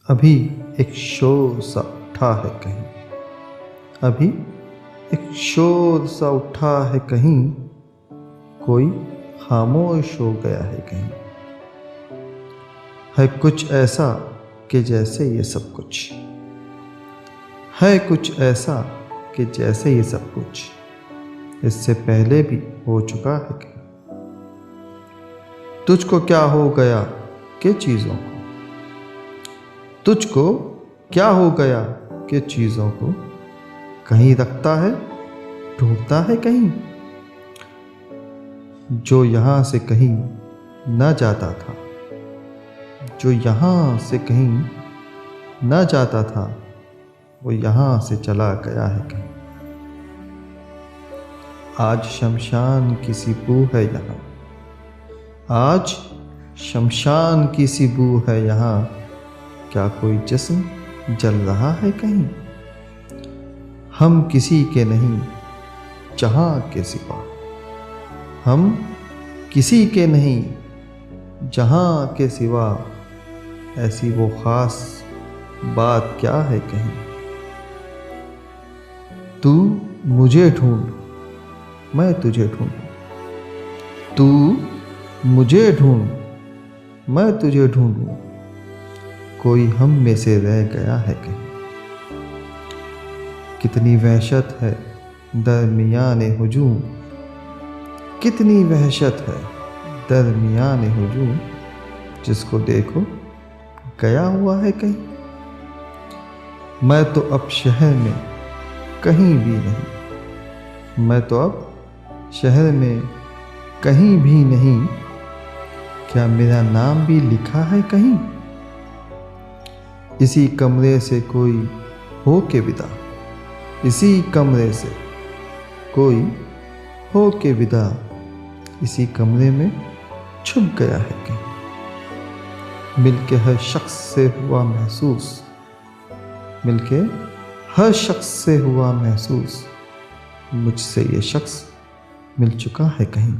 अभी एक शोर सा उठा है कहीं, अभी एक शोर सा उठा है कहीं, कोई खामोश हो गया है कहीं। है कुछ ऐसा कि जैसे ये सब कुछ, है कुछ ऐसा कि जैसे ये सब कुछ इससे पहले भी हो चुका है कहीं। तुझको क्या हो गया कि चीज़ों को, तुझको क्या हो गया कि चीज़ों को कहीं रखता है, ढूंढता है कहीं। जो यहाँ से कहीं न जाता था, जो यहाँ से कहीं न जाता था, वो यहाँ से चला गया है कहीं। आज शमशान की सी बू है यहाँ, आज शमशान की सी बू है यहाँ। क्या कोई जिस्म जल रहा है कहीं? हम किसी के नहीं जहाँ के सिवा, हम किसी के नहीं जहाँ के सिवा। ऐसी वो ख़ास बात क्या है कहीं? तू मुझे ढूंढ, मैं तुझे ढूंढूं, तू मुझे ढूंढ, मैं तुझे ढूंढूं। कोई हम में से रह गया है कहीं। कितनी वहशत है दरमियाने हुजूम, कितनी वहशत है दरमियाने हुजूम। जिसको देखो गया हुआ है कहीं। मैं तो अब शहर में कहीं भी नहीं, मैं तो अब शहर में कहीं भी नहीं। क्या मेरा नाम भी लिखा है कहीं? इसी कमरे से कोई हो के विदा, इसी कमरे से कोई हो के विदा। इसी कमरे में छुप गया है कहीं। मिलके हर शख्स से हुआ महसूस, मिलके हर शख्स से हुआ महसूस। मुझसे ये शख्स मिल चुका है कहीं।